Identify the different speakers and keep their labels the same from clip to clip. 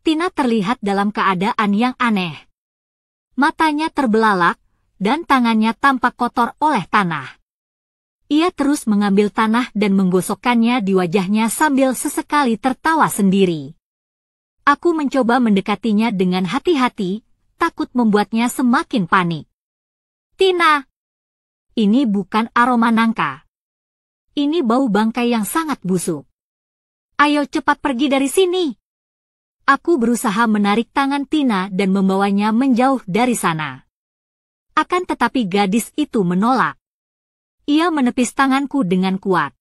Speaker 1: Tina terlihat dalam keadaan yang aneh. Matanya terbelalak, dan tangannya tampak kotor oleh tanah. Ia terus mengambil tanah dan menggosokkannya di wajahnya sambil sesekali tertawa sendiri. Aku mencoba mendekatinya dengan hati-hati, takut membuatnya semakin panik. Tina! Ini bukan aroma nangka. Ini bau bangkai yang sangat busuk. Ayo cepat pergi dari sini. Aku berusaha menarik tangan Tina dan membawanya menjauh dari sana. Akan tetapi gadis itu menolak. Ia menepis tanganku dengan kuat.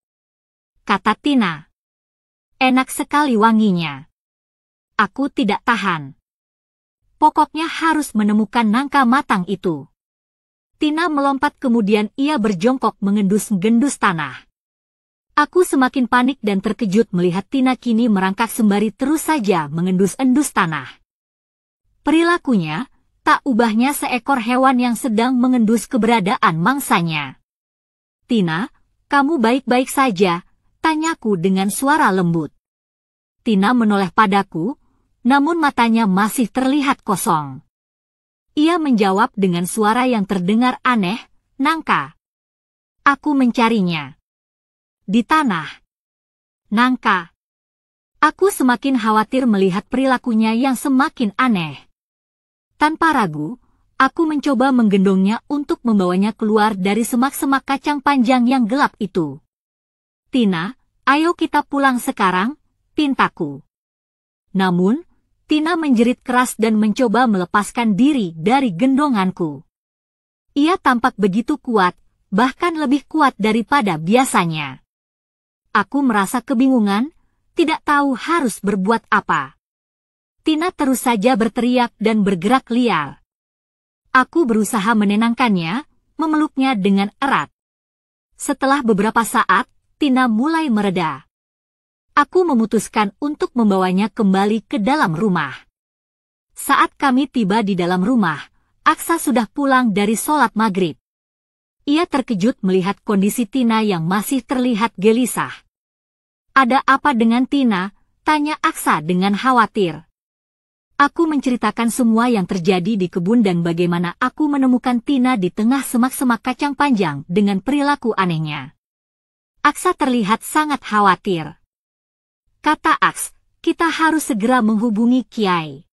Speaker 1: Kata Tina. Enak sekali wanginya. Aku tidak tahan. Pokoknya harus menemukan nangka matang itu. Tina melompat kemudian ia berjongkok mengendus-gendus tanah. Aku semakin panik dan terkejut melihat Tina kini merangkak sembari terus saja mengendus-endus tanah. Perilakunya tak ubahnya seekor hewan yang sedang mengendus keberadaan mangsanya. Tina, kamu baik-baik saja? Tanyaku dengan suara lembut. Tina menoleh padaku, namun matanya masih terlihat kosong. Ia menjawab dengan suara yang terdengar aneh, nangka. Aku mencarinya. Di tanah. Nangka. Aku semakin khawatir melihat perilakunya yang semakin aneh. Tanpa ragu, aku mencoba menggendongnya untuk membawanya keluar dari semak-semak kacang panjang yang gelap itu. Tina, ayo kita pulang sekarang, pintaku. Namun, Tina menjerit keras dan mencoba melepaskan diri dari gendonganku. Ia tampak begitu kuat, bahkan lebih kuat daripada biasanya. Aku merasa kebingungan, tidak tahu harus berbuat apa. Tina terus saja berteriak dan bergerak liar. Aku berusaha menenangkannya, memeluknya dengan erat. Setelah beberapa saat, Tina mulai mereda. Aku memutuskan untuk membawanya kembali ke dalam rumah. Saat kami tiba di dalam rumah, Aksa sudah pulang dari sholat maghrib. Ia terkejut melihat kondisi Tina yang masih terlihat gelisah. Ada apa dengan Tina? Tanya Aksa dengan khawatir. Aku menceritakan semua yang terjadi di kebun dan bagaimana aku menemukan Tina di tengah semak-semak kacang panjang dengan perilaku anehnya. Aksa terlihat sangat khawatir. Kata Aks, kita harus segera menghubungi Kiai.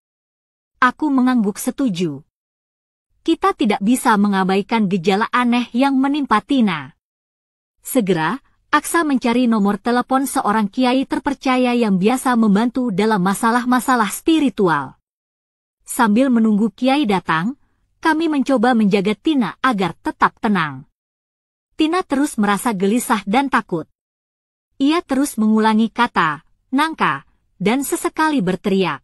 Speaker 1: Aku mengangguk setuju. Kita tidak bisa mengabaikan gejala aneh yang menimpa Tina. Segera, Aksa mencari nomor telepon seorang kiai terpercaya yang biasa membantu dalam masalah-masalah spiritual. Sambil menunggu kiai datang, kami mencoba menjaga Tina agar tetap tenang. Tina terus merasa gelisah dan takut. Ia terus mengulangi kata, nangka, dan sesekali berteriak.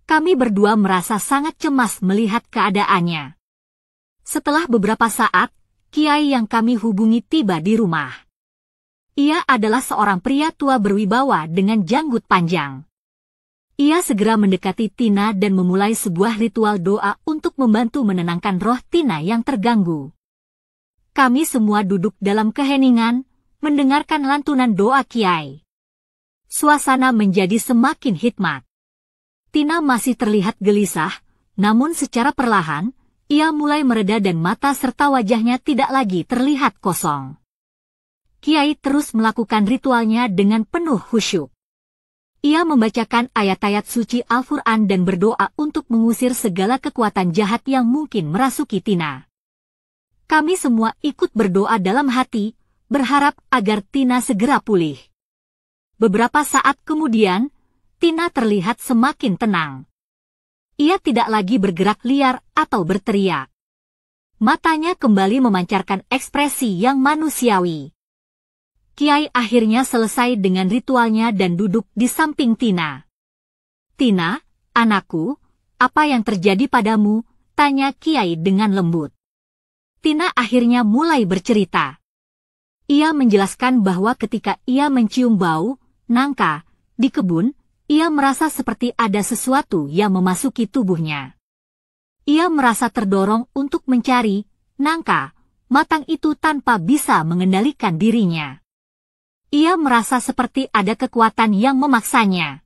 Speaker 1: Kami berdua merasa sangat cemas melihat keadaannya. Setelah beberapa saat, kiai yang kami hubungi tiba di rumah. Ia adalah seorang pria tua berwibawa dengan janggut panjang. Ia segera mendekati Tina dan memulai sebuah ritual doa untuk membantu menenangkan roh Tina yang terganggu. Kami semua duduk dalam keheningan, mendengarkan lantunan doa kiai. Suasana menjadi semakin hikmat. Tina masih terlihat gelisah, namun secara perlahan, ia mulai mereda dan mata serta wajahnya tidak lagi terlihat kosong. Kiai terus melakukan ritualnya dengan penuh khusyuk. Ia membacakan ayat-ayat suci Al-Quran dan berdoa untuk mengusir segala kekuatan jahat yang mungkin merasuki Tina. Kami semua ikut berdoa dalam hati, berharap agar Tina segera pulih. Beberapa saat kemudian, Tina terlihat semakin tenang. Ia tidak lagi bergerak liar atau berteriak. Matanya kembali memancarkan ekspresi yang manusiawi. Kiai akhirnya selesai dengan ritualnya dan duduk di samping Tina. Tina, anakku, apa yang terjadi padamu? Tanya Kiai dengan lembut. Tina akhirnya mulai bercerita. Ia menjelaskan bahwa ketika ia mencium bau nangka di kebun, ia merasa seperti ada sesuatu yang memasuki tubuhnya. Ia merasa terdorong untuk mencari nangka matang itu tanpa bisa mengendalikan dirinya. Ia merasa seperti ada kekuatan yang memaksanya.